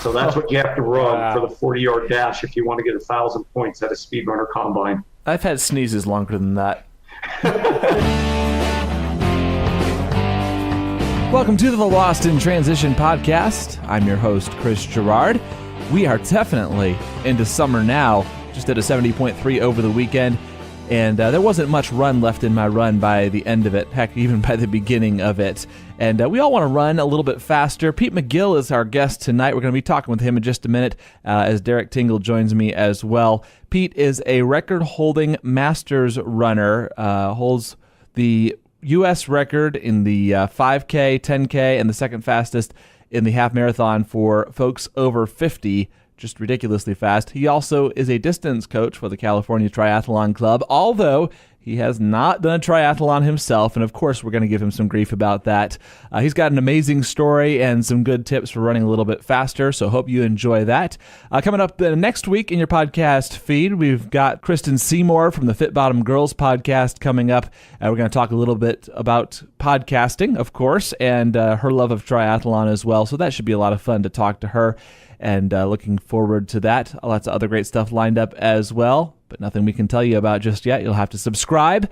So that's what you have to run for the 40-yard dash if you want to get 1,000 points at a SpeedRunner combine. I've had sneezes longer than that. Welcome to the Lost in Transition podcast. I'm your host, Chris Gerard. We are definitely into summer now. Just did a 70.3 over the weekend, and there wasn't much run left in my run by the end of it, heck, even by the beginning of it. And we all want to run a little bit faster. Pete Magill is our guest tonight. We're going to be talking with him in just a minute as Derek Tingle joins me as well. Pete is a record-holding Masters runner, holds the U.S. record in the 5K, 10K, and the second fastest in the half marathon for folks over 50, just ridiculously fast. He also is a distance coach for the California Triathlon Club, although he has not done a triathlon himself, and of course we're going to give him some grief about that. He's got an amazing story and some good tips for running a little bit faster, so hope you enjoy that. Coming up next week in your podcast feed, we've got Kristen Seymour from the Fit Bottom Girls podcast coming up. We're going to talk a little bit about podcasting, of course, and her love of triathlon as well, so that should be a lot of fun to talk to her. And looking forward to that. Lots of other great stuff lined up as well, but nothing we can tell you about just yet. You'll have to subscribe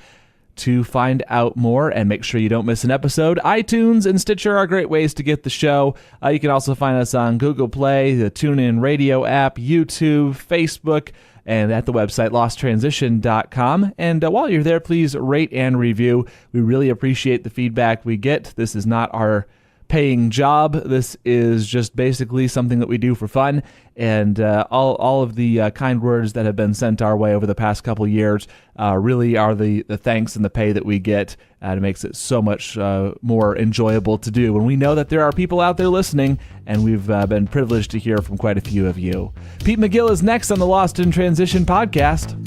to find out more and make sure you don't miss an episode. iTunes and Stitcher are great ways to get the show. You can also find us on Google Play, the TuneIn Radio app, YouTube, Facebook, and at the website losttransition.com. And while you're there, please rate and review. We really appreciate the feedback we get. This is not our paying job. This is just basically something that we do for fun, and all of the kind words that have been sent our way over the past couple years really are the thanks and the pay that we get, and it makes it so much more enjoyable to do when we know that there are people out there listening, and we've been privileged to hear from quite a few of you. Pete Magill is next on the Lost in Transition podcast.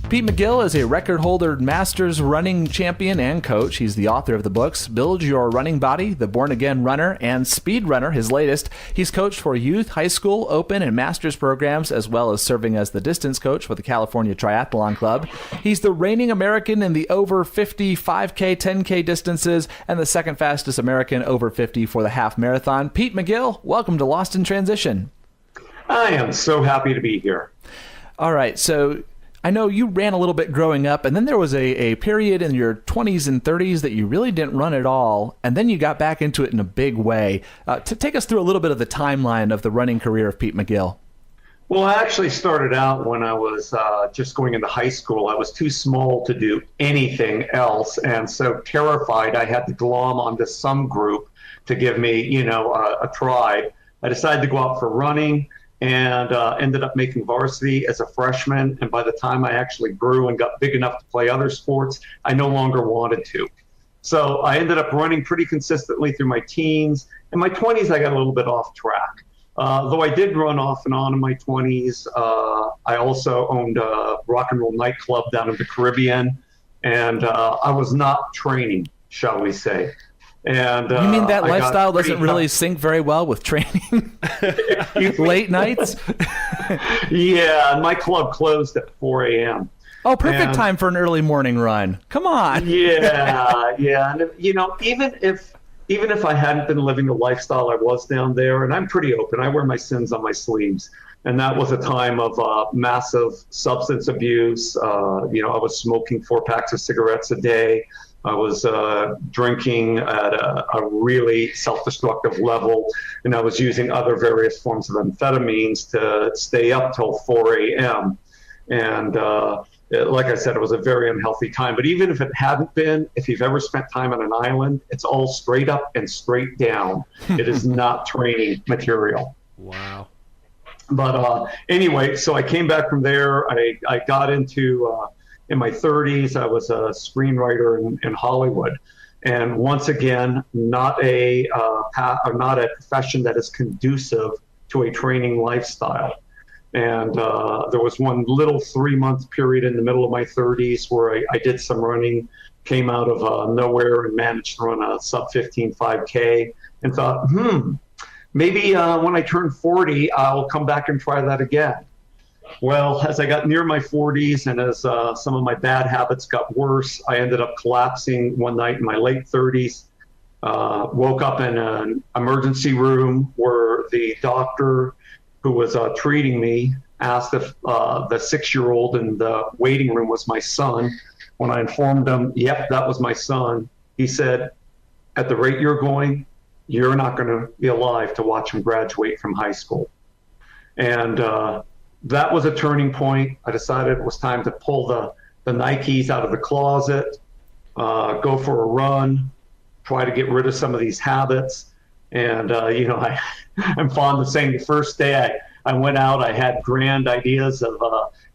Pete Magill is a record-holder Masters running champion and coach. He's the author of the books Build Your Running Body, The Born Again Runner, and SpeedRunner, his latest. He's coached for youth, high school, open, and Masters programs, as well as serving as the distance coach for the California Triathlon Club. He's the reigning American in the over 50 5K, 10K distances, and the second fastest American over 50 for the half marathon. Pete Magill, welcome to Lost in Transition. I am so happy to be here. All right, so I know you ran a little bit growing up, and then there was a period in your 20s and 30s that you really didn't run at all, and then you got back into it in a big way. To take us through a little bit of the timeline of the running career of Pete Magill. Well, I actually started out when I was just going into high school. I was too small to do anything else, and so terrified I had to glom onto some group to give me, a try. I decided to go out for running, and ended up making varsity as a freshman. And by the time I actually grew and got big enough to play other sports, I no longer wanted to. So I ended up running pretty consistently through my teens. In my 20s, I got a little bit off track. Though I did run off and on in my 20s, I also owned a rock and roll nightclub down in the Caribbean. And I was not training, shall we say. And you mean that lifestyle doesn't really sync very well with training? Late nights? Yeah, my club closed at 4 a.m. Oh, perfect time for an early morning run. Come on. Yeah. And, even if I hadn't been living the lifestyle I was down there, and I'm pretty open, I wear my sins on my sleeves. And that was a time of massive substance abuse. I was smoking 4 packs of cigarettes a day. I was drinking at a really self-destructive level, and I was using other various forms of amphetamines to stay up till 4 a.m. And like I said, it was a very unhealthy time. But even if it hadn't been, if you've ever spent time on an island, it's all straight up and straight down. It is not training material. Wow. But anyway, so I came back from there. I got into... in my 30s, I was a screenwriter in Hollywood, and once again, not a profession that is conducive to a training lifestyle. And there was one little 3-month period in the middle of my 30s where I did some running, came out of nowhere and managed to run a sub 15 5K, and thought, maybe when I turn 40, I'll come back and try that again. Well, as I got near my 40s and as some of my bad habits got worse, I ended up collapsing one night in my late 30s. Woke up in an emergency room where the doctor who was treating me asked if the 6-year-old in the waiting room was my son. When I informed him, yep, that was my son, he said, at the rate you're going, you're not going to be alive to watch him graduate from high school. And that was a turning point. I decided it was time to pull the Nikes out of the closet, go for a run, try to get rid of some of these habits. And, I'm fond of saying the first day I went out, I had grand ideas of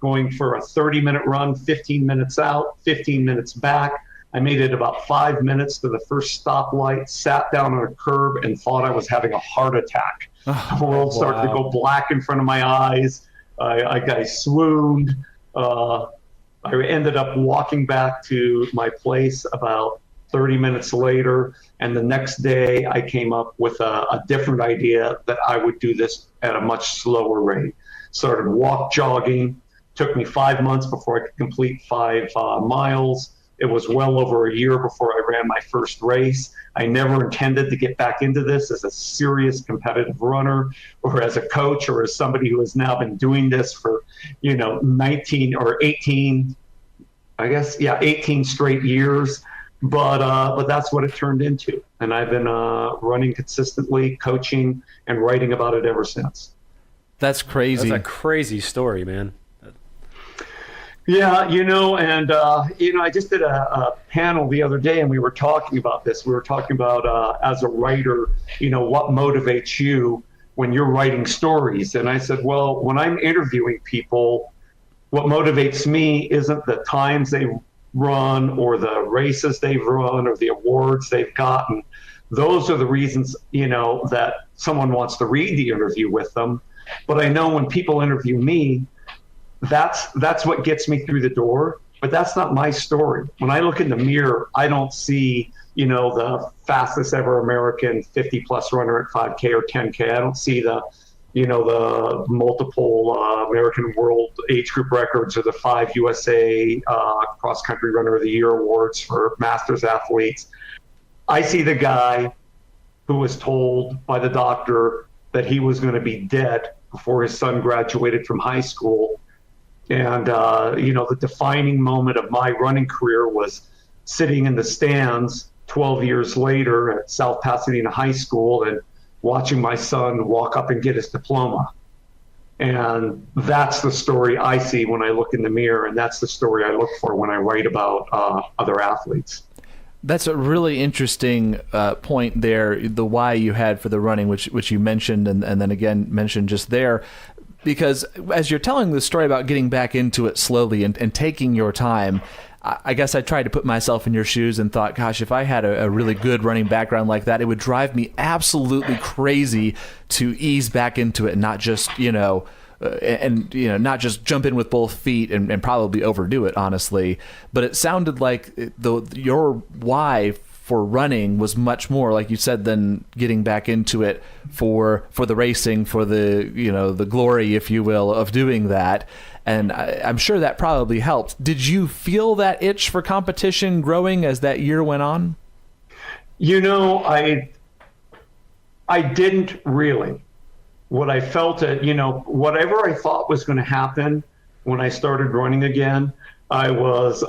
going for a 30-minute run, 15 minutes out, 15 minutes back. I made it about 5 minutes to the first stoplight, sat down on a curb, and thought I was having a heart attack. The world started to go black in front of my eyes. I swooned. I ended up walking back to my place about 30 minutes later, and the next day I came up with a different idea that I would do this at a much slower rate. Started walk jogging. Took me 5 months before I could complete 5 miles. It was well over a year before I ran my first race. I never intended to get back into this as a serious competitive runner or as a coach or as somebody who has now been doing this for, 19 or 18, 18 straight years. But that's what it turned into. And I've been running consistently, coaching, and writing about it ever since. That's crazy. That's a crazy story, man. Yeah, I just did a panel the other day, and we were talking about this. We were talking about, as a writer, what motivates you when you're writing stories. And I said, well, when I'm interviewing people, what motivates me isn't the times they run or the races they've run or the awards they've gotten. Those are the reasons, that someone wants to read the interview with them. But I know when people interview me, that's what gets me through the door, but that's not my story. When I look in the mirror, I don't see, the fastest ever American 50-plus runner at 5K or 10K. I don't see the multiple American World Age Group records or the 5 USA Cross-Country Runner of the Year awards for masters athletes. I see the guy who was told by the doctor that he was going to be dead before his son graduated from high school. And, the defining moment of my running career was sitting in the stands 12 years later at South Pasadena High School and watching my son walk up and get his diploma. And that's the story I see when I look in the mirror, and that's the story I look for when I write about other athletes. That's a really interesting point there, the why you had for the running, which you mentioned and then again mentioned just there. Because as you're telling the story about getting back into it slowly and taking your time, I guess I tried to put myself in your shoes and thought, gosh, if I had a really good running background like that, it would drive me absolutely crazy to ease back into it and not just, not just jump in with both feet and probably overdo it, honestly. But it sounded like your why for running was much more, like you said, than getting back into it for the racing, for the glory, if you will, of doing that. And I'm sure that probably helped. Did you feel that itch for competition growing as that year went on? I didn't really. What I felt, whatever I thought was going to happen when I started running again, I was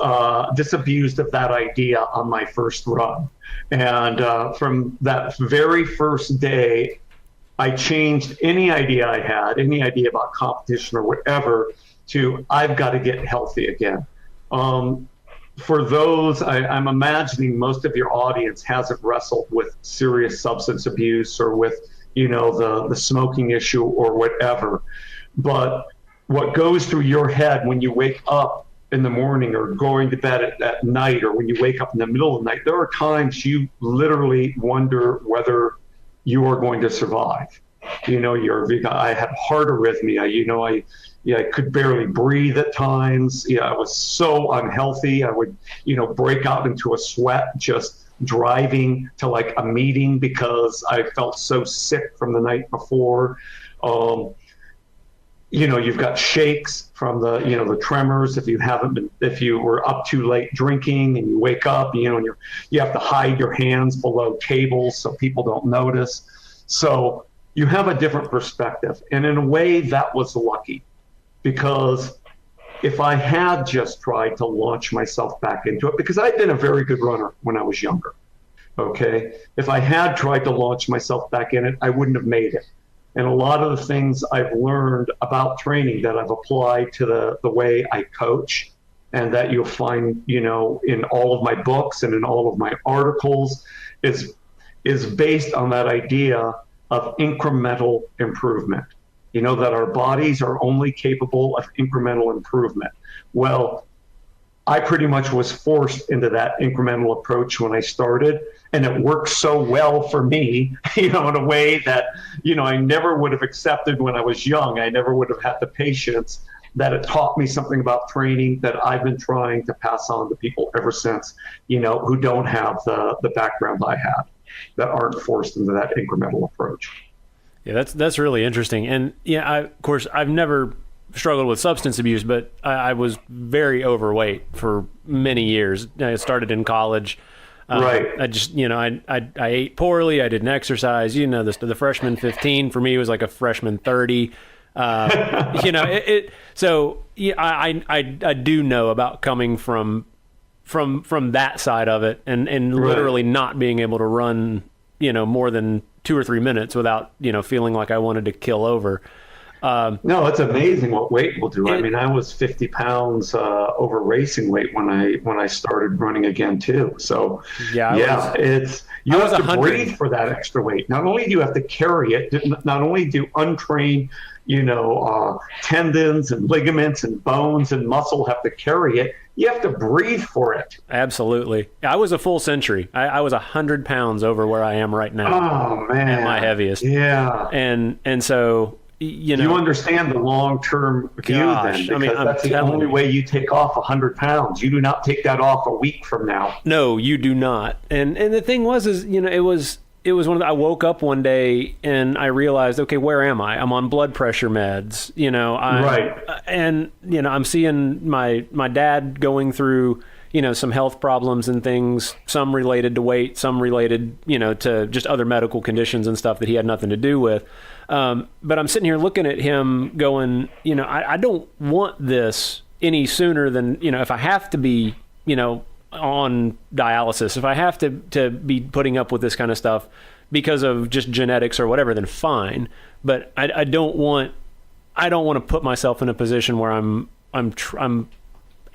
disabused of that idea on my first run. And from that very first day, I changed any idea I had, any idea about competition or whatever, to I've got to get healthy again. For those, I'm imagining most of your audience hasn't wrestled with serious substance abuse or with, the smoking issue or whatever. But what goes through your head when you wake up in the morning or going to bed at night, or when you wake up in the middle of the night, there are times you literally wonder whether you are going to survive. I had heart arrhythmia, I could barely breathe at times. I was so unhealthy. I would, break out into a sweat just driving to like a meeting because I felt so sick from the night before. you've got shakes from the tremors. If you were up too late drinking and you wake up, and you have to hide your hands below tables so people don't notice. So you have a different perspective. And in a way, that was lucky, because if I had just tried to launch myself back into it, because I'd been a very good runner when I was younger. Okay. If I had tried to launch myself back in it, I wouldn't have made it. And a lot of the things I've learned about training that I've applied to the way I coach, and that you'll find, in all of my books and in all of my articles, is based on that idea of incremental improvement. That our bodies are only capable of incremental improvement. Well, I pretty much was forced into that incremental approach when I started, and it worked so well for me, in a way that, I never would have accepted when I was young. I never would have had the patience, that it taught me something about training that I've been trying to pass on to people ever since, who don't have the background I had, that aren't forced into that incremental approach. Yeah, that's really interesting. And of course, I've never struggled with substance abuse, but I was very overweight for many years. I started in college. Right. I just, I ate poorly. I didn't exercise. The freshman 15 for me was like a freshman 30. So I do know about coming from that side of it, and literally not being able to run, more than 2 or 3 minutes without, feeling like I wanted to kill over. No, it's amazing what weight will do. I was 50 pounds over racing weight when I started running again too. So you have to breathe for that extra weight. Not only do you have to carry it, not only do untrained, tendons and ligaments and bones and muscle have to carry it, you have to breathe for it. Absolutely. I was a full century. I was 100 pounds over where I am right now. Oh man, at my heaviest. Yeah. And so, you understand the long-term view then, because that's the only way you take off 100 pounds. You do not take that off a week from now. No, you do not. And the thing was, it was one of I woke up one day and I realized, okay, where am I? I'm on blood pressure meds, right. And, I'm seeing my dad going through, some health problems and things, some related to weight, some related, to just other medical conditions and stuff that he had nothing to do with. But I'm sitting here looking at him going, I don't want this any sooner than, if I have to be, on dialysis, if I have to be putting up with this kind of stuff because of just genetics or whatever, then fine. But I don't want to put myself in a position where I'm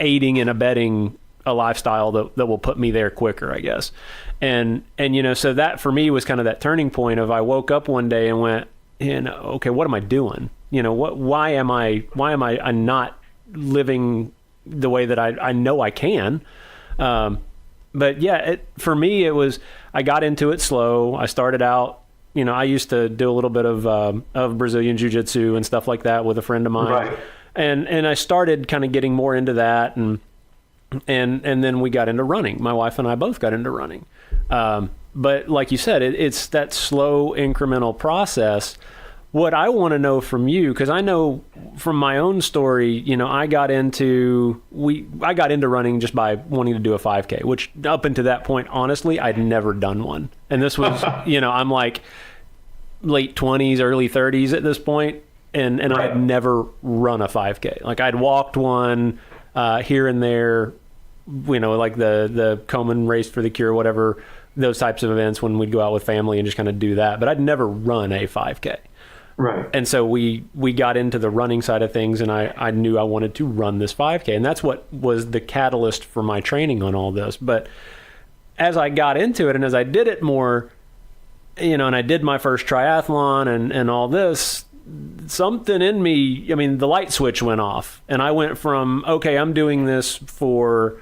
aiding and abetting a lifestyle that will put me there quicker, I guess. And so that for me was kind of that turning point of, I woke up one day and went, okay, what am I doing? Why am I not living the way that I know I can? But yeah, for me, it was, I got into it slow. I started out, I used to do a little bit of Brazilian jiu-jitsu and stuff like that with a friend of mine. Right. And I started kind of getting more into that. And then we got into running. My wife and I both got into running. But like you said, it's that slow incremental process. What I want to know from you, because I know from my own story, I got into running just by wanting to do a 5K, which up until that point, honestly, I'd never done one. And this was, I'm like late 20s, early 30s at this point, and right. I'd never run a 5K. Like I'd walked one here and there, like the Komen Race for the Cure, whatever, those types of events when we'd go out with family and just kind of do that. But I'd never run a 5K. Right. And so we got into the running side of things, and I knew I wanted to run this 5K. And that's what was the catalyst for my training on all this. But as I got into it and as I did it more, and I did my first triathlon and all this, something in me, the light switch went off. And I went from, okay, I'm doing this for,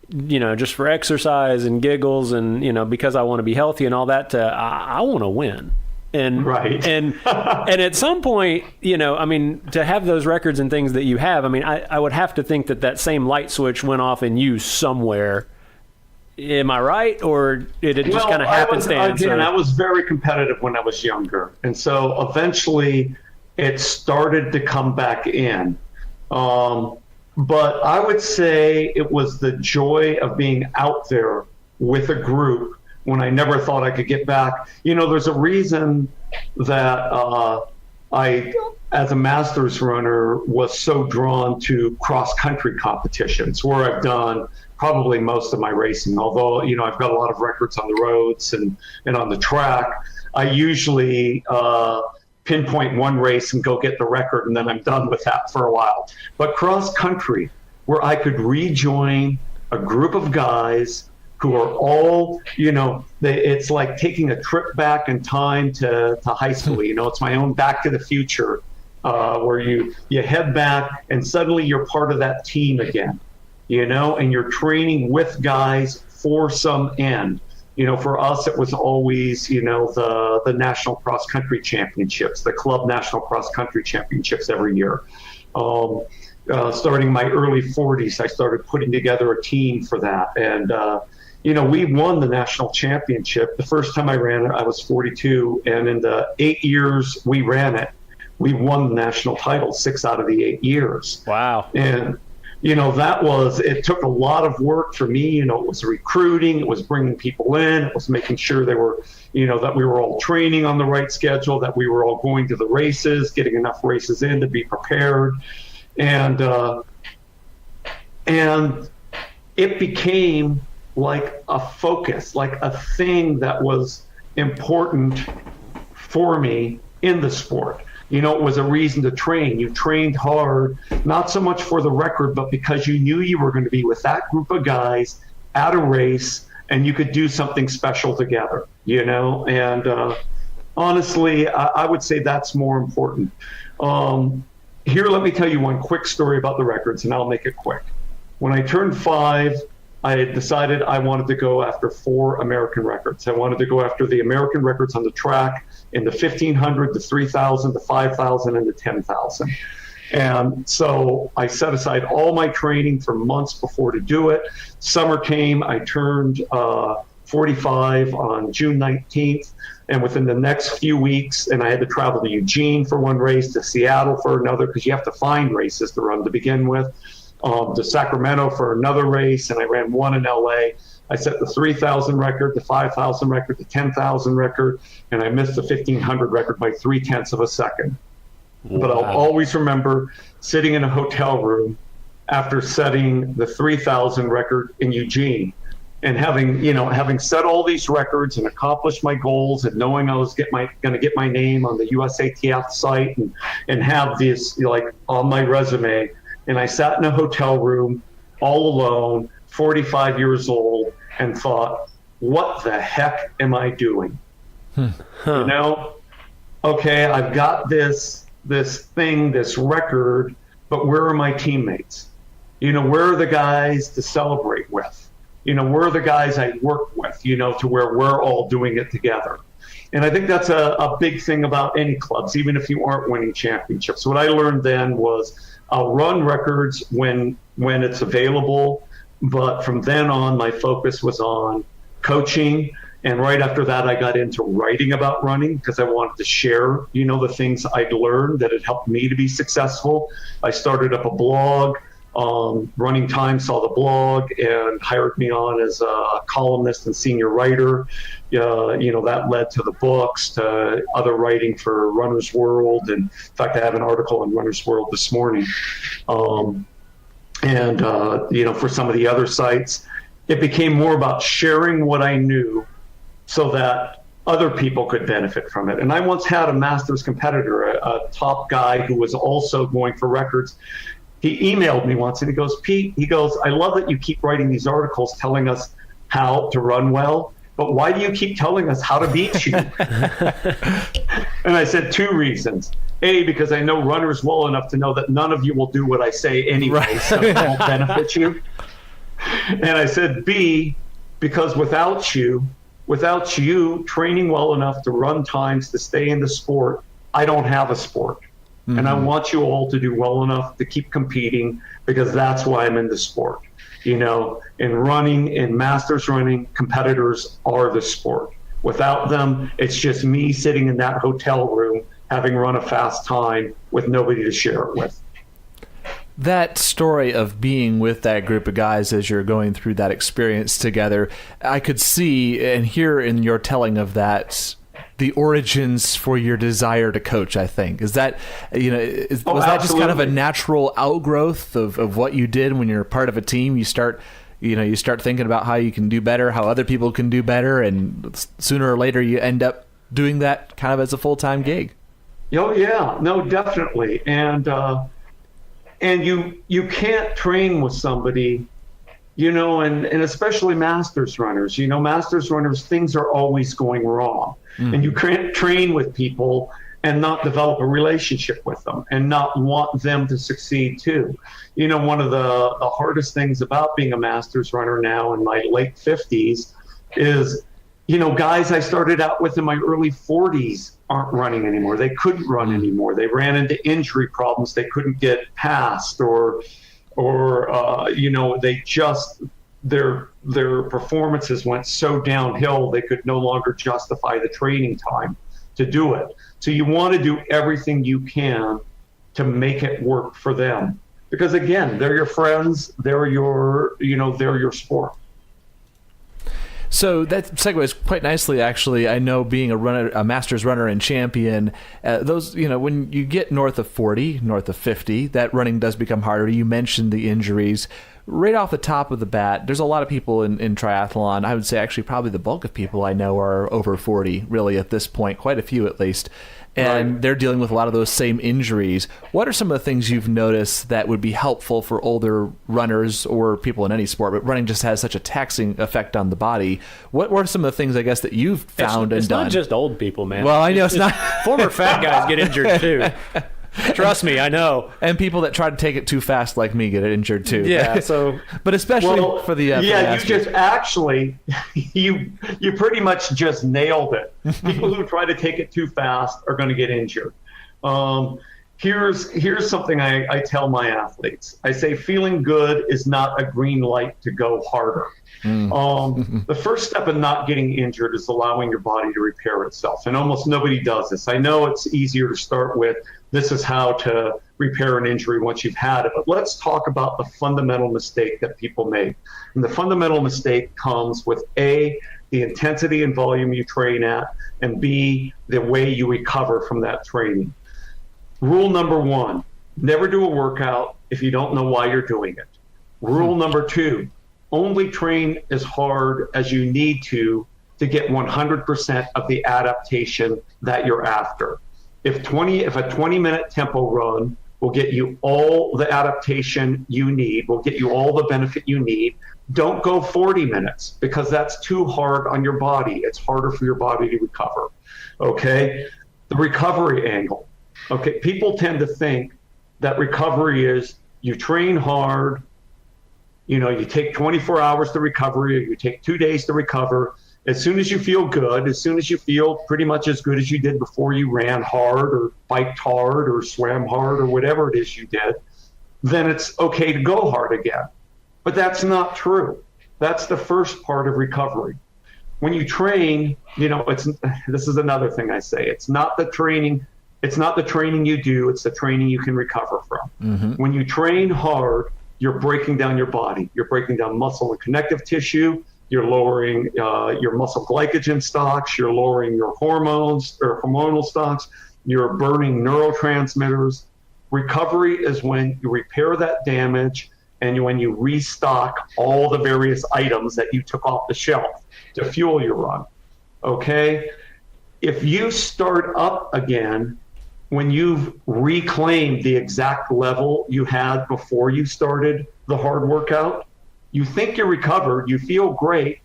just for exercise and giggles and, because I want to be healthy and all that, to I want to win. And right. and at some point, to have those records and things that you have, I would have to think that same light switch went off in you somewhere. Am I right? Or did it just kind of happenstance? I was very competitive when I was younger. And so eventually, it started to come back in. But I would say it was the joy of being out there with a group when I never thought I could get back. There's a reason that I, as a master's runner, was so drawn to cross-country competitions, where I've done probably most of my racing. Although, I've got a lot of records on the roads and on the track, I usually pinpoint one race and go get the record, and then I'm done with that for a while. But cross-country, where I could rejoin a group of guys who are all, it's like taking a trip back in time to high school. It's my own Back to the Future, where you head back and suddenly you're part of that team again, and you're training with guys for some end. For us, it was always, the National Cross Country Championships, the Club National Cross Country Championships every year. Starting in my early 40s, I started putting together a team for that. And, we won the national championship. The first time I ran it, I was 42. And in the 8 years we ran it, we won the national title 6 out of the 8 years. Wow. And, it took a lot of work for me. It was recruiting, it was bringing people in, it was making sure they were, that we were all training on the right schedule, that we were all going to the races, getting enough races in to be prepared. And it became like a focus, like a thing that was important for me in the sport. It was a reason to train. You trained hard, not so much for the record, but because you knew you were going to be with that group of guys at a race and you could do something special together, And honestly, I would say that's more important. Here, let me tell you one quick story about the records, and I'll make it quick. When I turned 5, I had decided I wanted to go after 4 American records. I wanted to go after the American records on the track in the 1,500, the 3,000, the 5,000, and the 10,000. And so I set aside all my training for months before to do it. Summer came, I turned 45 on June 19th. And within the next few weeks, and I had to travel to Eugene for one race, to Seattle for another, because you have to find races to run to begin with, to Sacramento for another race, and I ran one in LA. I set the 3,000 record, the 5,000 record, the 10,000 record, and I missed the 1,500 record by 0.3 of a second. Wow. But I'll always remember sitting in a hotel room after setting the 3,000 record in Eugene, and having set all these records and accomplished my goals, and knowing I was going to get my name on the USATF site and have this on my resume. And I sat in a hotel room all alone, 45 years old, and thought, what the heck am I doing? Okay, I've got this thing, this record, but where are my teammates? Where are the guys to celebrate with? Where are the guys I work with, to where we're all doing it together? And I think that's a big thing about any clubs, even if you aren't winning championships. What I learned then was I'll run records when it's available, but from then on, my focus was on coaching. And right after that, I got into writing about running because I wanted to share, the things I'd learned that had helped me to be successful. I started up a blog. Running Time saw the blog and hired me on as a columnist and senior writer. That led to the books, to other writing for Runner's World. And in fact, I have an article in Runner's World this morning. For some of the other sites, it became more about sharing what I knew so that other people could benefit from it. And I once had a Masters competitor, a top guy who was also going for records. He emailed me once and he goes, Pete, I love that you keep writing these articles telling us how to run well, but why do you keep telling us how to beat you? And I said 2 reasons. A, because I know runners well enough to know that none of you will do what I say anyway, right. So it won't benefit you. And I said B, because without you training well enough to run times to stay in the sport, I don't have a sport. Mm-hmm. And I want you all to do well enough to keep competing, because that's why I'm in the sport. In running, in masters running, competitors are the sport. Without them, it's just me sitting in that hotel room having run a fast time with nobody to share it with. That story of being with that group of guys as you're going through that experience together, I could see and hear in your telling of that the origins for your desire to coach, I think. Is that, was that just kind of a natural outgrowth of what you did when you're part of a team? You start thinking about how you can do better, how other people can do better, and sooner or later you end up doing that kind of as a full-time gig. Oh, yeah. No, definitely. And you can't train with somebody, and especially masters runners. Masters runners, things are always going wrong. And you can't train with people and not develop a relationship with them and not want them to succeed too. One of the hardest things about being a masters runner now in my late 50s is, guys I started out with in my early 40s aren't running anymore. They couldn't run anymore. They ran into injury problems. They couldn't get past or they just, their performances went so downhill they could no longer justify the training time to do it. So you want to do everything you can to make it work for them, because again, they're your friends, they're your sport. So that segues quite nicely, actually. I know being a masters runner and champion, when you get north of 40, north of 50, that running does become harder. You mentioned the injuries. Right off the top of the bat, there's a lot of people in triathlon. I would say actually probably the bulk of people I know are over 40, really, at this point, quite a few at least. And They're dealing with a lot of those same injuries. What are some of the things you've noticed that would be helpful for older runners or people in any sport? But running just has such a taxing effect on the body. What are some of the things, I guess, that you've found and done? It's not just old people, man. Well, I know it's not. Former fat guys get injured too. Trust me, I know. And people that try to take it too fast, like me, get injured too. Yeah. So, but especially for the you just actually you pretty much just nailed it. People who try to take it too fast are going to get injured. Here's something I tell my athletes. I say feeling good is not a green light to go harder. The first step in not getting injured is allowing your body to repair itself, and almost nobody does this. I know it's easier to start with, this is how to repair an injury once you've had it, but let's talk about the fundamental mistake that people make. And the fundamental mistake comes with A, the intensity and volume you train at, and B, the way you recover from that training. Rule number 1, never do a workout if you don't know why you're doing it. Rule number 2, only train as hard as you need to get 100% of the adaptation that you're after. If a 20-minute tempo run will get you all the adaptation you need, will get you all the benefit you need, don't go 40 minutes because that's too hard on your body. It's harder for your body to recover. Okay? The recovery angle. Okay, people tend to think that recovery is you train hard, you take 24 hours to recover, or you take 2 days to recover. As soon as you feel good, as soon as you feel pretty much as good as you did before you ran hard or biked hard or swam hard or whatever it is you did, then it's okay to go hard again. But that's not true. That's the first part of recovery. When you train, this is another thing I say. It's not the training you do, it's the training you can recover from. Mm-hmm. When you train hard, you're breaking down your body. You're breaking down muscle and connective tissue. You're lowering your muscle glycogen stocks. You're lowering your hormones or hormonal stocks. You're burning neurotransmitters. Recovery is when you repair that damage and when you restock all the various items that you took off the shelf to fuel your run. Okay? If you start up again when you've reclaimed the exact level you had before you started the hard workout, you think you're recovered, you feel great,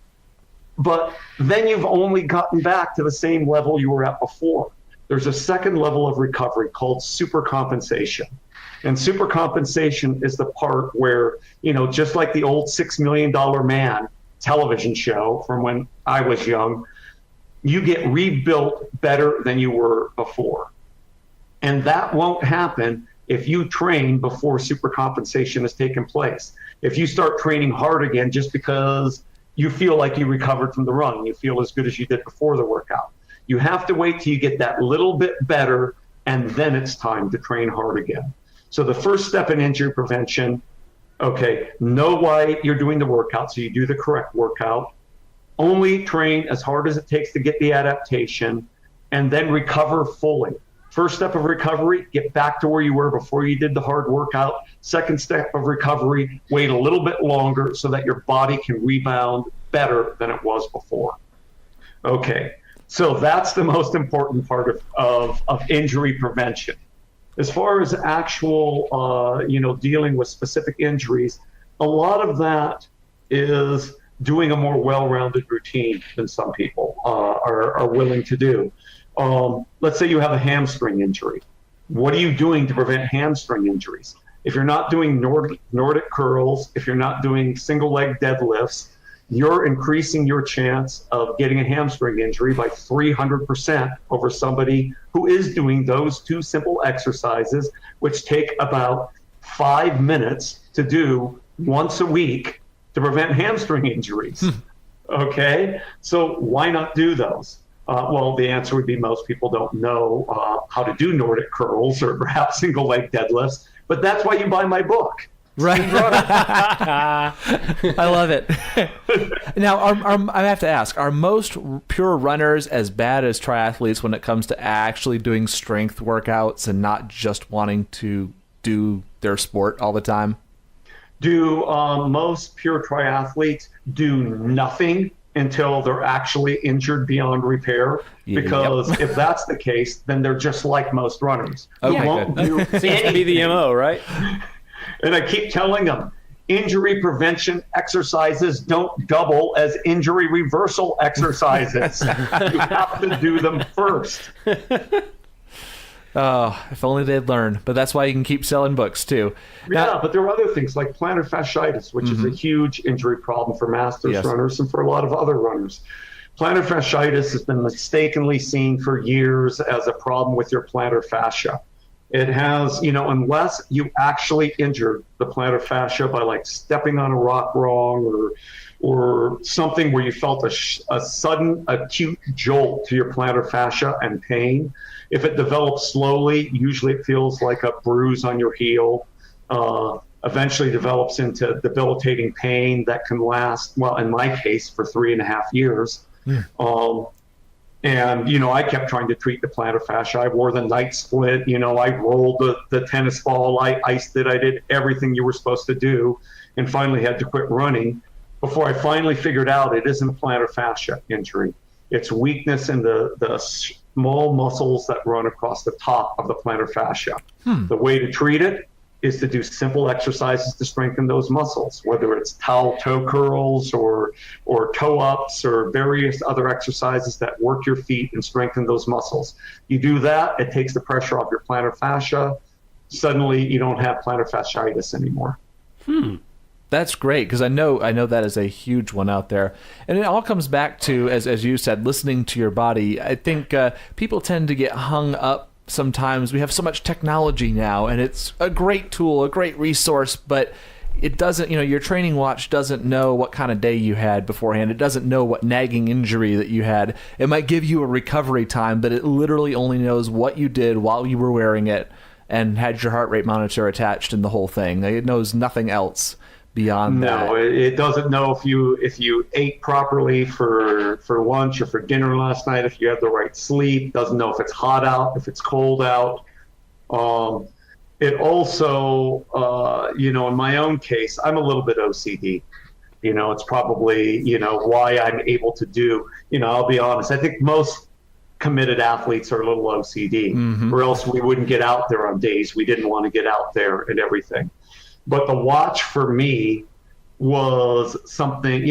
but then you've only gotten back to the same level you were at before. There's a second level of recovery called supercompensation. And supercompensation is the part where, just like the old $6 Million Man television show from when I was young, you get rebuilt better than you were before. And that won't happen if you train before supercompensation has taken place. If you start training hard again just because you feel like you recovered from the run, you feel as good as you did before the workout. You have to wait till you get that little bit better and then it's time to train hard again. So the first step in injury prevention, okay, know why you're doing the workout, so you do the correct workout. Only train as hard as it takes to get the adaptation, and then recover fully. First step of recovery, get back to where you were before you did the hard workout. Second step of recovery, wait a little bit longer so that your body can rebound better than it was before. Okay, so that's the most important part of injury prevention. As far as actual, dealing with specific injuries, a lot of that is doing a more well-rounded routine than some people are willing to do. Let's say you have a hamstring injury. What are you doing to prevent hamstring injuries? If you're not doing Nordic curls, if you're not doing single leg deadlifts, you're increasing your chance of getting a hamstring injury by 300% over somebody who is doing those two simple exercises, which take about 5 minutes to do once a week to prevent hamstring injuries. Okay, so why not do those? Well, the answer would be most people don't know how to do Nordic curls or perhaps single leg deadlifts, but that's why you buy my book. Right. I love it. Now, I have to ask, are most pure runners as bad as triathletes when it comes to actually doing strength workouts and not just wanting to do their sport all the time? Do most pure triathletes do nothing until they're actually injured beyond repair? Because if that's the case, then they're just like most runners. Okay, They won't do Seems to be the MO, right? And I keep telling them, injury prevention exercises don't double as injury reversal exercises. You have to do them first. Oh, if only they'd learn. But that's why you can keep selling books, too. Yeah, but there are other things like plantar fasciitis, which is a huge injury problem for masters runners and for a lot of other runners. Plantar fasciitis has been mistakenly seen for years as a problem with your plantar fascia. It has, unless you actually injured the plantar fascia by like stepping on a rock wrong or something where you felt a sudden acute jolt to your plantar fascia and pain. If it develops slowly, usually it feels like a bruise on your heel, eventually develops into debilitating pain that can last, well, in my case, for 3.5 years. And, I kept trying to treat the plantar fascia. I wore the night splint, I rolled the tennis ball, I iced it, I did everything you were supposed to do, and finally had to quit running before I finally figured out it isn't a plantar fascia injury. It's weakness in the small muscles that run across the top of the plantar fascia. The way to treat it is to do simple exercises to strengthen those muscles, whether it's towel toe curls or toe ups or various other exercises that work your feet and strengthen those muscles. You do that, it takes the pressure off your plantar fascia. Suddenly you don't have plantar fasciitis anymore. That's great, because I know that is a huge one out there. And it all comes back to, as you said, listening to your body. I think people tend to get hung up sometimes. We have so much technology now, and it's a great tool, a great resource, but it doesn't, your training watch doesn't know what kind of day you had beforehand. It doesn't know what nagging injury that you had. It might give you a recovery time, but it literally only knows what you did while you were wearing it and had your heart rate monitor attached and the whole thing. It knows nothing else beyond that. No, it doesn't know if you ate properly for lunch or for dinner last night, if you had the right sleep. Doesn't know if it's hot out, if it's cold out. It also, in my own case, I'm a little bit OCD. It's probably, why I'm able to do, I'll be honest. I think most committed athletes are a little OCD, or else we wouldn't get out there on days we didn't want to get out there and everything. But the watch for me was something,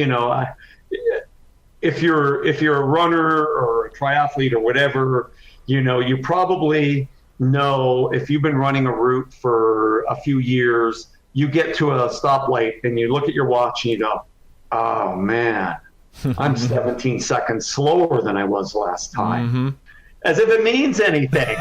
if you're a runner or a triathlete or whatever, you probably know if you've been running a route for a few years, you get to a stoplight and you look at your watch and you go, oh man, I'm 17 seconds slower than I was last time. As if it means anything.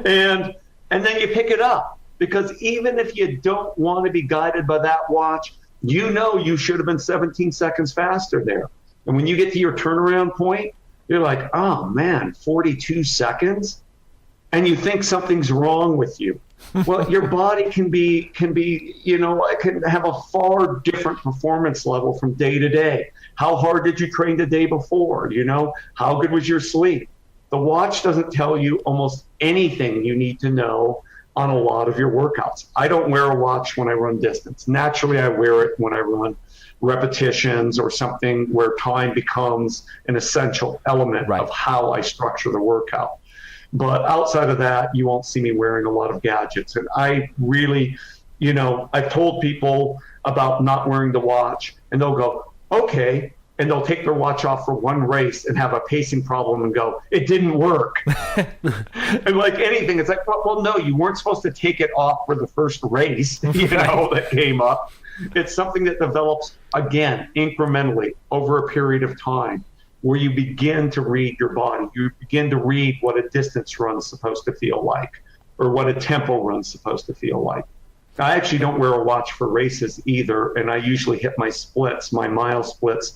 And then you pick it up. Because even if you don't want to be guided by that watch, you should have been 17 seconds faster there. And when you get to your turnaround point, you're like, oh man, 42 seconds? and you think something's wrong with you. Well, your body can be, it can have a far different performance level from day to day. How hard did you train the day before? How good was your sleep? The watch doesn't tell you almost anything you need to know on a lot of your workouts. I don't wear a watch when I run distance. Naturally, I wear it when I run repetitions or something where time becomes an essential element of how I structure the workout. But outside of that, you won't see me wearing a lot of gadgets. And I really, I've told people about not wearing the watch, and they'll go, okay. And they'll take their watch off for one race and have a pacing problem and go, it didn't work. And like anything, it's like, well, no, you weren't supposed to take it off for the first race, that came up. It's something that develops, again, incrementally over a period of time, where you begin to read your body. You begin to read what a distance run's supposed to feel like, or what a tempo run's supposed to feel like. I actually don't wear a watch for races either, and I usually hit my mile splits,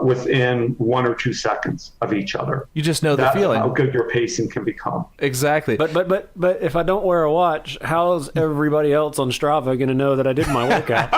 within 1 or 2 seconds of each other. You just know the feeling. How good your pacing can become. Exactly. But if I don't wear a watch, how's everybody else on Strava going to know that I did my workout?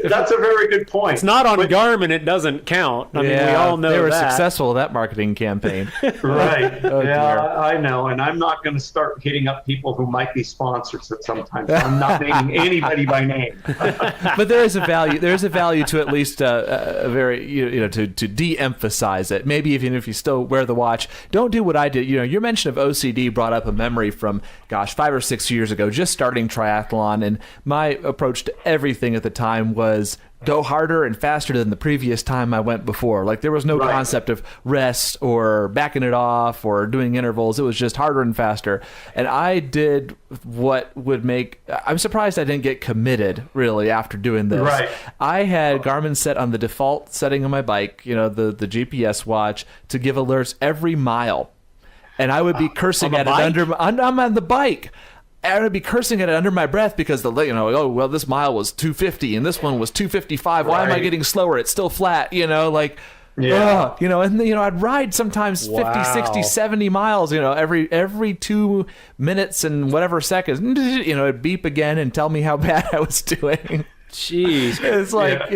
That's a very good point. It's not on Garmin. It doesn't count. I mean, we all know they were that. successful with that marketing campaign. Right. Oh, yeah, dear. I know. And I'm not going to start hitting up people who might be sponsors at some time. So I'm not naming anybody by name. But there is a value. There is a value to at least a very to de-emphasize it. Maybe even if you still wear the watch, don't do what I did. Your mention of OCD brought up a memory from 5 or 6 years ago, just starting triathlon, and my approach to everything at the time was go harder and faster than the previous time I went before. Like there was no concept of rest or backing it off or doing intervals. It was just harder and faster. And I did what would I'm surprised I didn't get committed really after doing this. Right. I had Garmin set on the default setting of my bike, the GPS watch, to give alerts every mile. And I would be cursing at it I'm on the bike. I would be cursing at it under my breath because this mile was 250 and this one was 255. Why am I getting slower? It's still flat, and I'd ride sometimes 50, 60, 70 miles, every 2 minutes and whatever seconds, it'd beep again and tell me how bad I was doing. Jeez. It's like,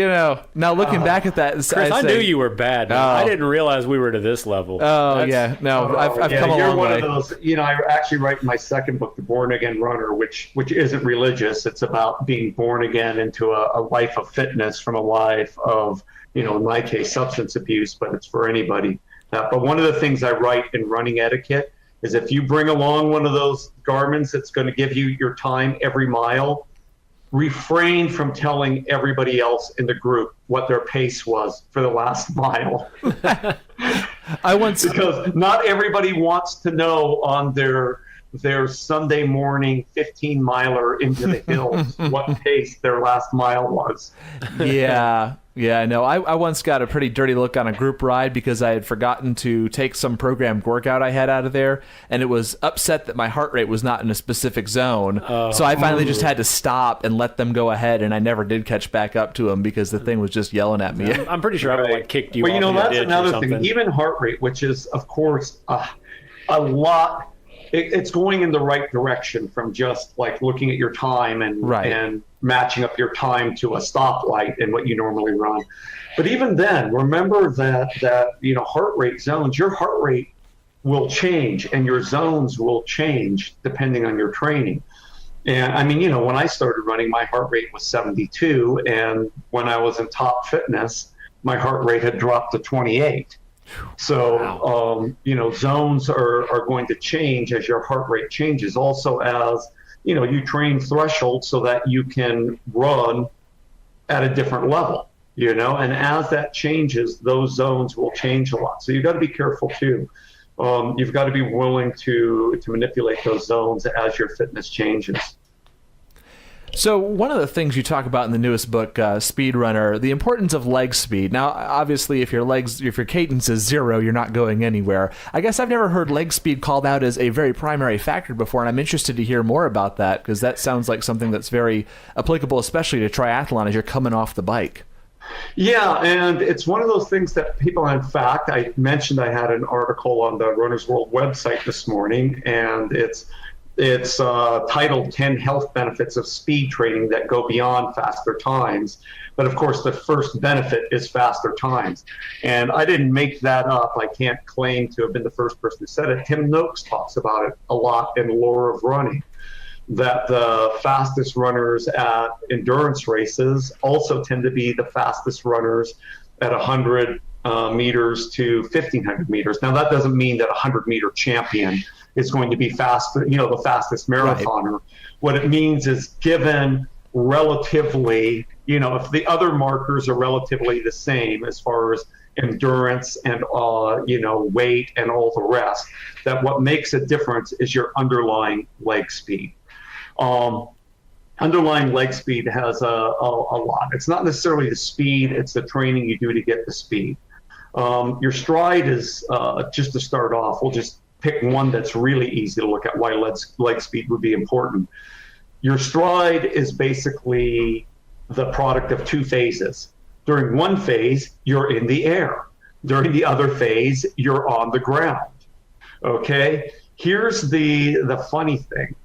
now looking back at that, Chris, I knew you were bad. I didn't realize we were to this level. I've come a long way. You're one of those, I actually write my second book, The Born Again Runner, which isn't religious. It's about being born again into a life of fitness from a life of, in my case, substance abuse, but it's for anybody. But one of the things I write in running etiquette is if you bring along one of those Garmins that's going to give you your time every mile, refrain from telling everybody else in the group what their pace was for the last mile. Because not everybody wants to know on their Sunday morning 15-miler into the hills what pace their last mile was. Yeah, I know. I once got a pretty dirty look on a group ride because I had forgotten to take some programmed workout I had out of there, and it was upset that my heart rate was not in a specific zone. So I finally just had to stop and let them go ahead, and I never did catch back up to them because the thing was just yelling at me. I'm pretty sure I kicked you off. Well, that's another thing. Even heart rate, which is, of course, a lot. It's going in the right direction from just like looking at your time and matching up your time to a stoplight and what you normally run. But even then, remember that heart rate zones, your heart rate will change and your zones will change depending on your training. And I mean, when I started running, my heart rate was 72. And when I was in top fitness, my heart rate had dropped to 28. So, zones are going to change as your heart rate changes. Also, as, you train threshold so that you can run at a different level, and as that changes, those zones will change a lot. So you've got to be careful too. You've got to be willing to manipulate those zones as your fitness changes. So one of the things you talk about in the newest book, SpeedRunner, the importance of leg speed. Now, obviously, if your cadence is 0, you're not going anywhere. I guess I've never heard leg speed called out as a very primary factor before, and I'm interested to hear more about that because that sounds like something that's very applicable, especially to triathlon as you're coming off the bike. Yeah, and it's one of those things that people, in fact, I mentioned I had an article on the Runner's World website this morning, and it's titled 10 Health Benefits of Speed Training That Go Beyond Faster Times. But of course, the first benefit is faster times. And I didn't make that up. I can't claim to have been the first person who said it. Tim Noakes talks about it a lot in Lore of Running, that the fastest runners at endurance races also tend to be the fastest runners at 100 meters to 1,500 meters. Now, that doesn't mean that a 100-meter champion is going to be faster, the fastest marathoner. Right. What it means is, given relatively, if the other markers are relatively the same as far as endurance and weight and all the rest, that what makes a difference is your underlying leg speed. Underlying leg speed has a lot. It's not necessarily the speed, it's the training you do to get the speed. Your stride is, just to start off, we'll just pick one that's really easy to look at why leg speed would be important. Your stride is basically the product of two phases. During one phase, you're in the air. During the other phase, you're on the ground. Okay? Here's the funny thing.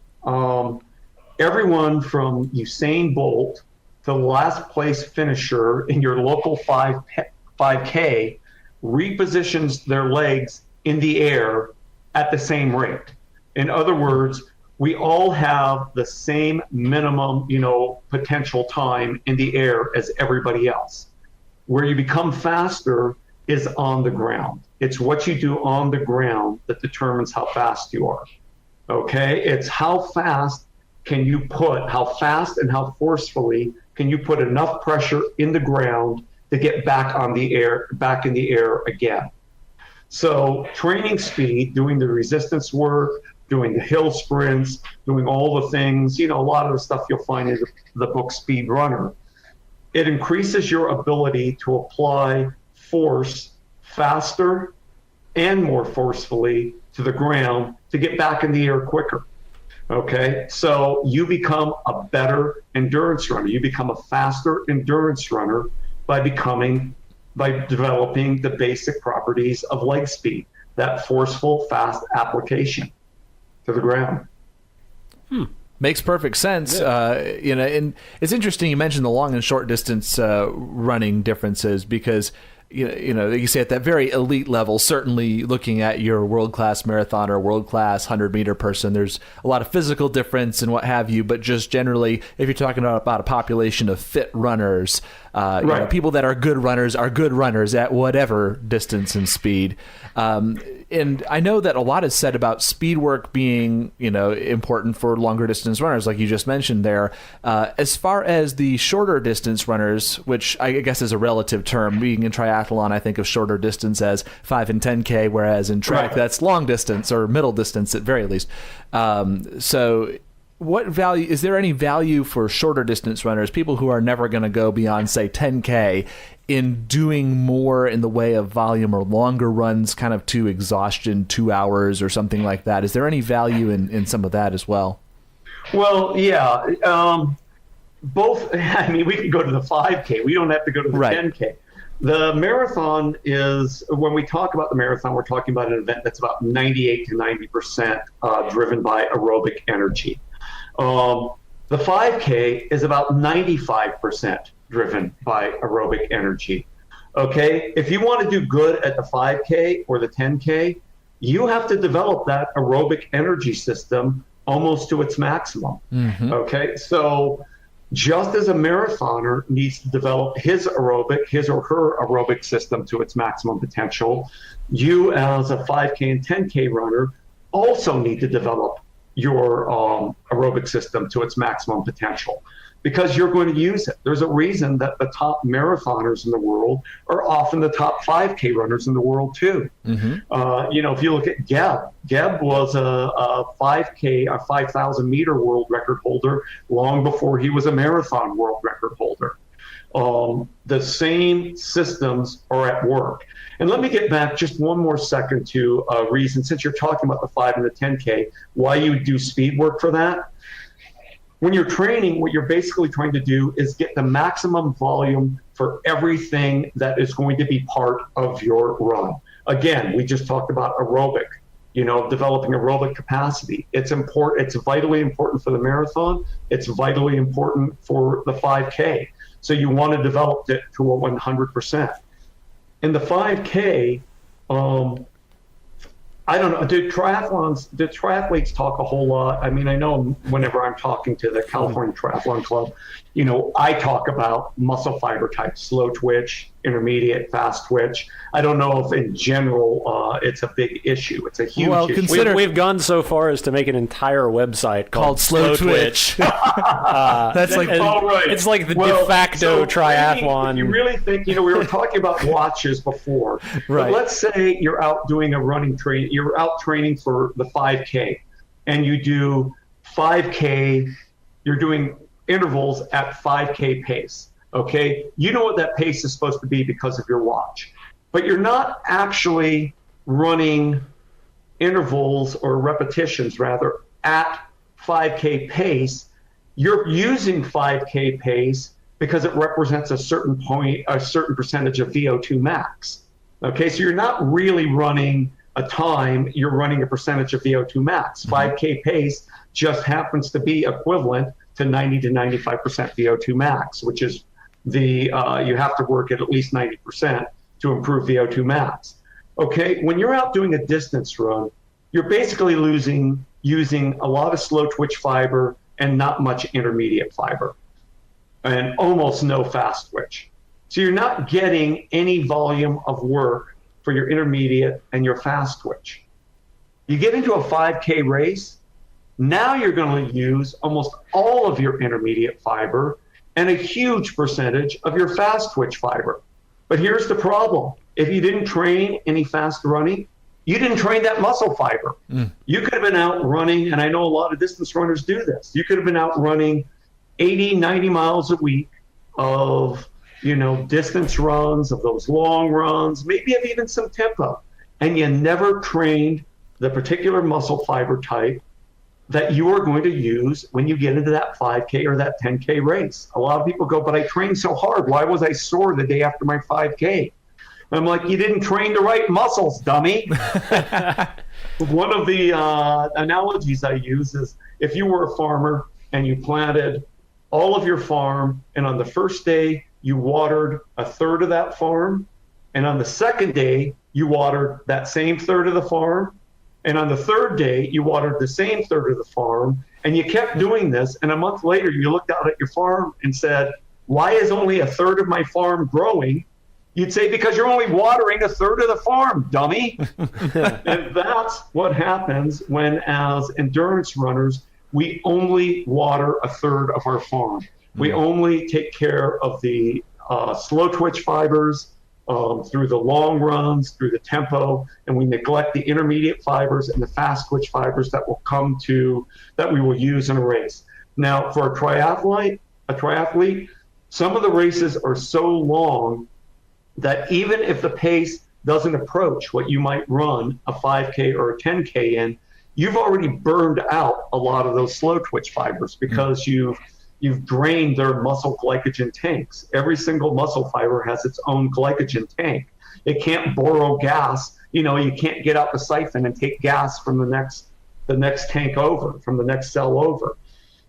Everyone from Usain Bolt to the last place finisher in your local 5K repositions their legs in the air at the same rate. In other words, we all have the same minimum, potential time in the air as everybody else. Where you become faster is on the ground. It's what you do on the ground that determines how fast you are. Okay? It's how fast and how forcefully can you put enough pressure in the ground to get back in the air again. So training speed, doing the resistance work, doing the hill sprints, doing all the things, a lot of the stuff you'll find in the book SpeedRunner, it increases your ability to apply force faster and more forcefully to the ground to get back in the air quicker. Okay, so you become a better endurance runner. You become a faster endurance runner by developing the basic properties of leg speed, that forceful, fast application to the ground. Makes perfect sense. Yeah. And it's interesting you mentioned the long and short distance running differences, because you say at that very elite level, certainly looking at your world-class marathoner, world-class 100-meter person, there's a lot of physical difference and what have you, but just generally, if you're talking about a population of fit runners, right. People that are good runners at whatever distance and speed. And I know that a lot is said about speed work being, important for longer distance runners, like you just mentioned there. As far as the shorter distance runners, which I guess is a relative term, being in triathlon, I think of shorter distance as 5 and 10K, whereas in track, right. That's long distance or middle distance at very least. So what value, is there any value for shorter distance runners, people who are never going to go beyond, say, 10K, in doing more in the way of volume or longer runs, kind of to exhaustion, 2 hours or something like that? Is there any value in some of that as well? Well, yeah. Both. I mean, we can go to the 5K. We don't have to go to the right. 10K. The marathon is, when we talk about the marathon, we're talking about an event that's about 98 to 90% driven by aerobic energy. The 5K is about 95% driven by aerobic energy. Okay, if you want to do good at the 5K or the 10K, you have to develop that aerobic energy system almost to its maximum. Mm-hmm. Okay, so just as a marathoner needs to develop his or her aerobic system to its maximum potential, you as a 5K and 10K runner also need to develop your aerobic system to its maximum potential, because you're going to use it. There's a reason that the top marathoners in the world are often the top 5K runners in the world too. Mm-hmm. If you look at Geb was a 5K, a 5,000 meter world record holder long before he was a marathon world record holder. The same systems are at work. And let me get back just one more second to a reason, since you're talking about the 5 and the 10K, why you do speed work for that. When you're training, what you're basically trying to do is get the maximum volume for everything that is going to be part of your run. Again, we just talked about aerobic, developing aerobic capacity. It's important. It's vitally important for the marathon. It's vitally important for the 5K. So you want to develop it to a 100%. In the 5K, I don't know. Do triathletes talk a whole lot? I mean, I know whenever I'm talking to the California Triathlon Club, I talk about muscle fiber types, slow twitch, intermediate, fast twitch. I don't know if in general it's a big issue. It's a huge issue. We've gone so far as to make an entire website called Slow Twitch. That's like, it's like the de facto triathlon. You really think, we were talking about watches before. Right. But let's say you're out doing a running train. You're out training for the 5K, and you do 5K. You're doing intervals at 5K pace. Okay, you know what that pace is supposed to be because of your watch, but you're not actually running intervals or repetitions rather at 5K pace. You're using 5K pace because it represents a certain percentage of VO2 max. Okay, so you're not really running a time, you're running a percentage of VO2 max. 5K pace just happens to be equivalent to 90 to 95% VO2 max, which is you have to work at least 90% to improve VO2 max. Okay, when you're out doing a distance run, you're basically using a lot of slow twitch fiber and not much intermediate fiber, and almost no fast twitch. So you're not getting any volume of work for your intermediate and your fast twitch. You get into a 5K race, now you're going to use almost all of your intermediate fiber and a huge percentage of your fast twitch fiber. But here's the problem. If you didn't train any fast running, you didn't train that muscle fiber. You could have been out running, and I know a lot of distance runners do this. You could have been out running 80, 90 miles a week of, distance runs, of those long runs, maybe of even some tempo, and you never trained the particular muscle fiber type that you are going to use when you get into that 5K or that 10K race. A lot of people go, but I trained so hard. Why was I sore the day after my 5K? I'm like, you didn't train the right muscles, dummy. One of the analogies I use is if you were a farmer and you planted all of your farm, and on the first day you watered a third of that farm, and on the second day you watered that same third of the farm, and on the third day, you watered the same third of the farm, and you kept doing this. And a month later, you looked out at your farm and said, why is only a third of my farm growing? You'd say, because you're only watering a third of the farm, dummy. And that's what happens when, as endurance runners, we only water a third of our farm. We only take care of the slow twitch fibers, through the long runs, through the tempo, and we neglect the intermediate fibers and the fast twitch fibers that we will use in a race. Now, for a triathlete, some of the races are so long that even if the pace doesn't approach what you might run a 5K or a 10K in, you've already burned out a lot of those slow twitch fibers because you've drained their muscle glycogen tanks. Every single muscle fiber has its own glycogen tank. It can't borrow gas. You can't get out the siphon and take gas from the next tank over, from the next cell over.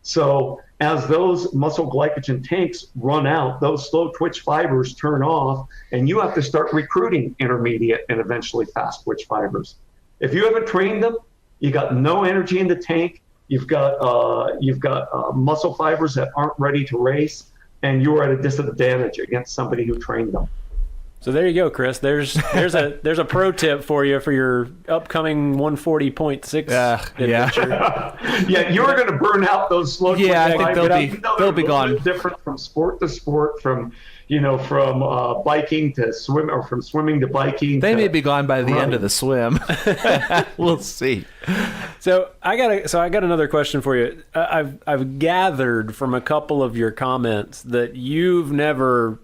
So as those muscle glycogen tanks run out, those slow twitch fibers turn off, and you have to start recruiting intermediate and eventually fast twitch fibers. If you haven't trained them, you got no energy in the tank. You've got muscle fibers that aren't ready to race, and you're at a disadvantage against somebody who trained them. So there you go, Chris. There's a pro tip for you for your upcoming 140.6 adventure. Yeah, you're going to burn out those slow twitch fibers. I think they'll be gone. Different from sport to sport, from biking to swim, or from swimming to biking. They may be gone by the end of the swim. We'll see. So I got another question for you. I've gathered from a couple of your comments that you've never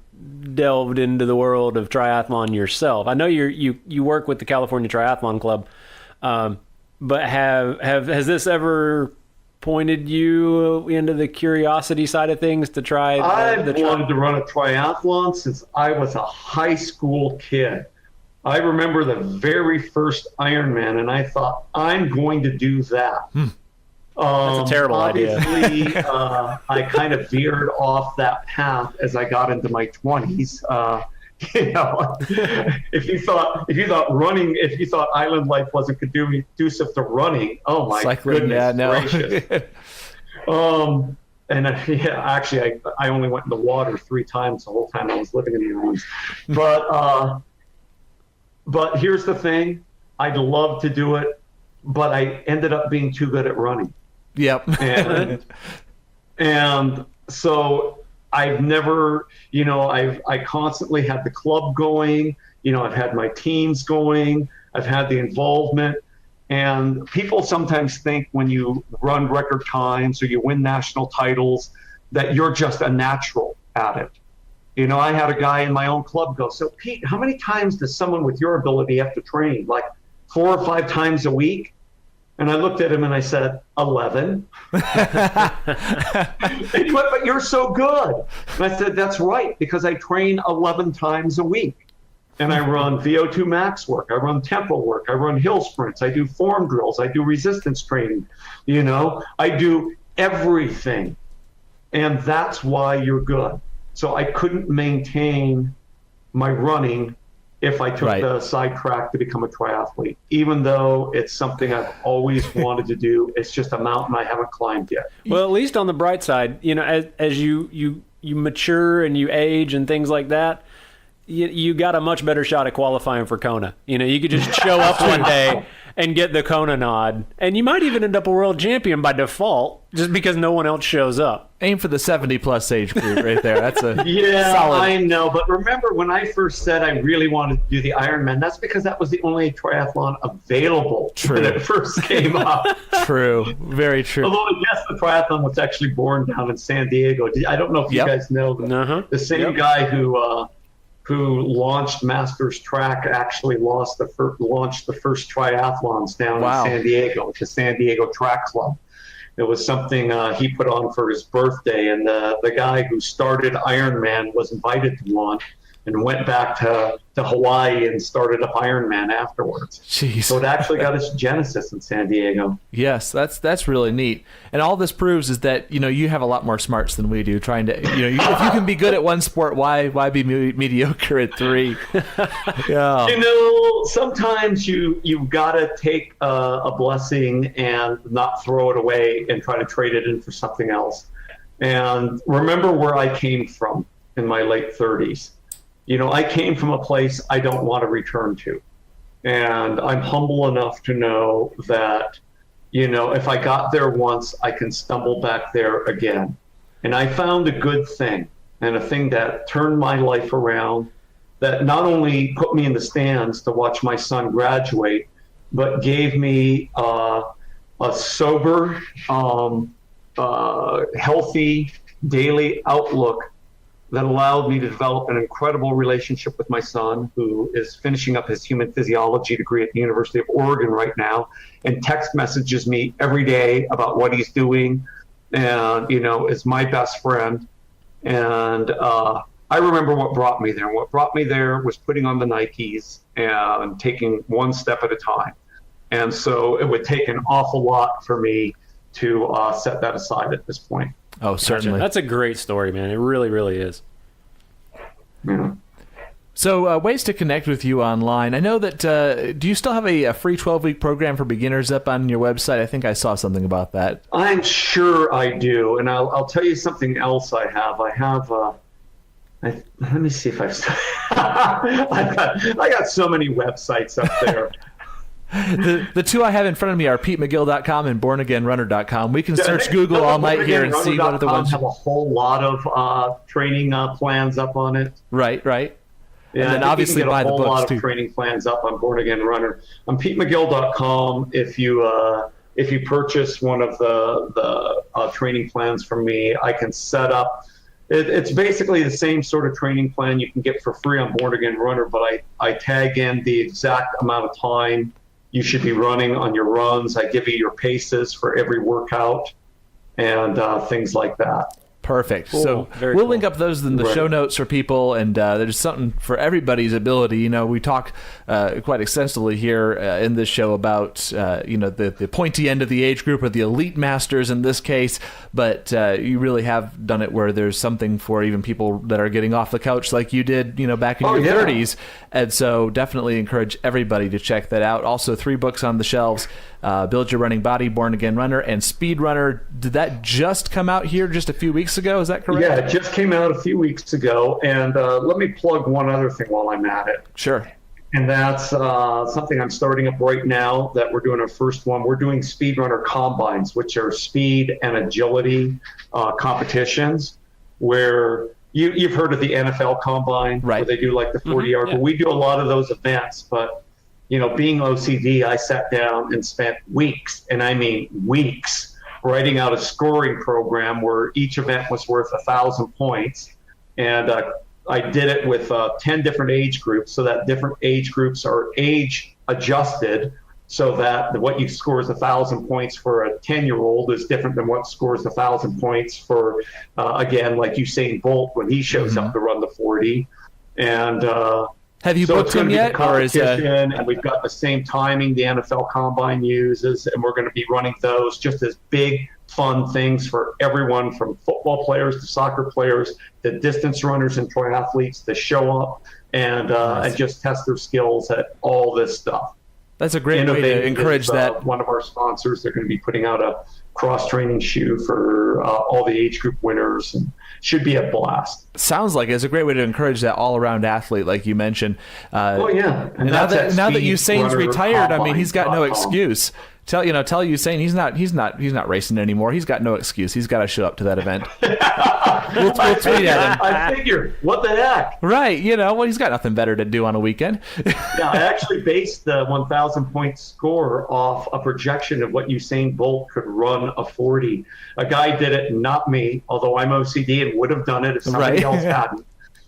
delved into the world of triathlon yourself. I know you work with the California Triathlon Club, but has this ever pointed you into the curiosity side of things to try? I've wanted to run a triathlon since I was a high school kid. I remember the very first Ironman, and I thought, I'm going to do that. That's a terrible idea. Obviously, I kind of veered off that path as I got into my 20s. If you thought island life wasn't conducive to running, oh my goodness gracious. Actually, I only went in the water 3 times the whole time I was living in the islands. But here's the thing: I'd love to do it, but I ended up being too good at running. Yep. and so I've never, I constantly had the club going. I've had my teams going. I've had the involvement. And people sometimes think when you run record times or you win national titles that you're just a natural at it. I had a guy in my own club go, so Pete, how many times does someone with your ability have to train? Like 4 or 5 times a week? And I looked at him and I said, 11. And he went, but you're so good. And I said, that's right, because I train 11 times a week. And I run VO2 max work. I run tempo work. I run hill sprints. I do form drills. I do resistance training. I do everything. And that's why you're good. So I couldn't maintain my running if I took the sidetrack to become a triathlete, even though it's something I've always wanted to do. It's just a mountain I haven't climbed yet. Well, at least on the bright side, as you mature and you age and things like that, you got a much better shot at qualifying for Kona. You could just show up one day and get the Kona nod, and you might even end up a world champion by default just because no one else shows up. Aim for the 70-plus age group right there. That's a solid. I know, but remember when I first said I really wanted to do the Ironman, that's because that was the only triathlon available when it first came up. True, very true. Although I guess the triathlon was actually born down in San Diego. I don't know if you guys know, the same guy who launched Masters Track actually launched the first triathlons down in San Diego, the San Diego Track Club. It was something he put on for his birthday, and the guy who started Ironman was invited to one and went back to Hawaii and started up Ironman afterwards. Jeez. So it actually got its genesis in San Diego. Yes, that's really neat. And all this proves is that, you have a lot more smarts than we do trying to, if you can be good at one sport, why be mediocre at 3? Yeah. Sometimes you've got to take a blessing and not throw it away and try to trade it in for something else. And remember where I came from in my late 30s. I came from a place I don't want to return to. And I'm humble enough to know that, if I got there once, I can stumble back there again. And I found a good thing, and a thing that turned my life around, that not only put me in the stands to watch my son graduate, but gave me a sober, healthy daily outlook that allowed me to develop an incredible relationship with my son, who is finishing up his human physiology degree at the University of Oregon right now, and text messages me every day about what he's doing, and, is my best friend. And I remember what brought me there. What brought me there was putting on the Nikes and taking one step at a time. And so it would take an awful lot for me to set that aside at this point. Oh, certainly. That's a great story, man. It really, really is. Yeah. So ways to connect with you online. I know that, do you still have a free 12-week program for beginners up on your website? I think I saw something about that. I'm sure I do. And I'll tell you something else I have. Let me see if I got so many websites up there. The two I have in front of me are PeteMagill.com and BornAgainRunner.com. We can search Google all night here and see what are the ones. Have a whole lot of training plans up on it. Right. Yeah, and then obviously buy the books too. A whole lot of training plans up on Born Again Runner. On PeteMagill.com, if you purchase one of the training plans from me, I can set up. It's basically the same sort of training plan you can get for free on Born Again Runner, but I tag in the exact amount of time you should be running on your runs. I give you your paces for every workout. and things like that. Perfect. Cool. So Very we'll cool. link up those in the show notes for people, and there's something for everybody's ability. You know, we talk quite extensively here in this show about the pointy end of the age group, or the elite masters in this case, but you really have done it where there's something for even people that are getting off the couch like you did, back in your 30s. And so definitely encourage everybody to check that out. Also, 3 books on the shelves. Build Your Running Body, Born Again Runner, and SpeedRunner. Did that just come out here just a few weeks ago? Is that correct? Yeah, it just came out a few weeks ago. And let me plug one other thing while I'm at it. Sure. And that's something I'm starting up right now that we're doing our first one. We're doing SpeedRunner combines, which are speed and agility competitions, where you've heard of the NFL combine, right, where they do like the 40-yard. But we do a lot of those events. But, being OCD, I sat down and spent weeks, and I mean weeks, writing out a scoring program where each event was worth 1,000 points. And I did it with 10 different age groups, so that different age groups are age adjusted, so that what you score is 1,000 points for a 10-year-old is different than what scores 1,000 points for, again, like Usain Bolt when he shows up to run the 40. And have you so booked him yet, or is and we've got the same timing the NFL Combine uses, and we're going to be running those just as big, fun things for everyone, from football players to soccer players to distance runners and triathletes, to show up and just test their skills at all this stuff. That's a great way to encourage that. One of our sponsors, they're going to be putting out a cross-training shoe for all the age group winners, and should be a blast. Sounds like it's a great way to encourage that all-around athlete, like you mentioned. Oh yeah, and now that Usain's retired, I mean, he's got no excuse. Tell Usain he's not racing anymore. He's got no excuse. He's got to show up to that event. we'll tweet at him. I figure, what the heck? Right, he's got nothing better to do on a weekend. Yeah, I actually based the 1,000 point score off a projection of what Usain Bolt could run a 40. A guy did it, not me, although I'm OCD and would have done it if somebody else hadn't.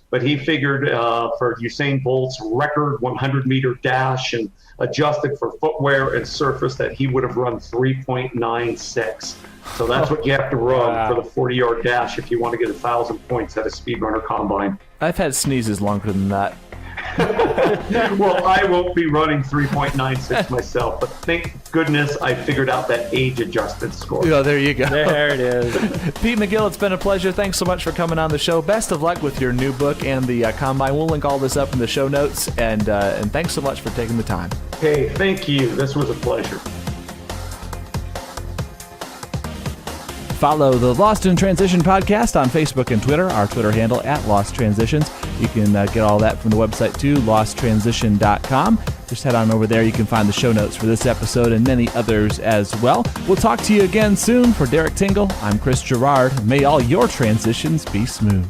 But he figured for Usain Bolt's record 100-meter dash and adjusted for footwear and surface that he would have run 3.96. So that's what you have to run for the 40-yard dash if you want to get 1,000 points at a SpeedRunner combine. I've had sneezes longer than that. Well, I won't be running 3.96 myself, but thank goodness I figured out that age-adjusted score. Oh, there you go. There it is. Pete Magill, it's been a pleasure. Thanks so much for coming on the show. Best of luck with your new book and the Combine. We'll link all this up in the show notes, and thanks so much for taking the time. Hey, thank you. This was a pleasure. Follow the Lost in Transition podcast on Facebook and Twitter. Our Twitter handle @LostTransitions. You can get all that from the website too, losttransition.com. Just head on over there. You can find the show notes for this episode and many others as well. We'll talk to you again soon. For Derek Tingle, I'm Chris Gerard. May all your transitions be smooth.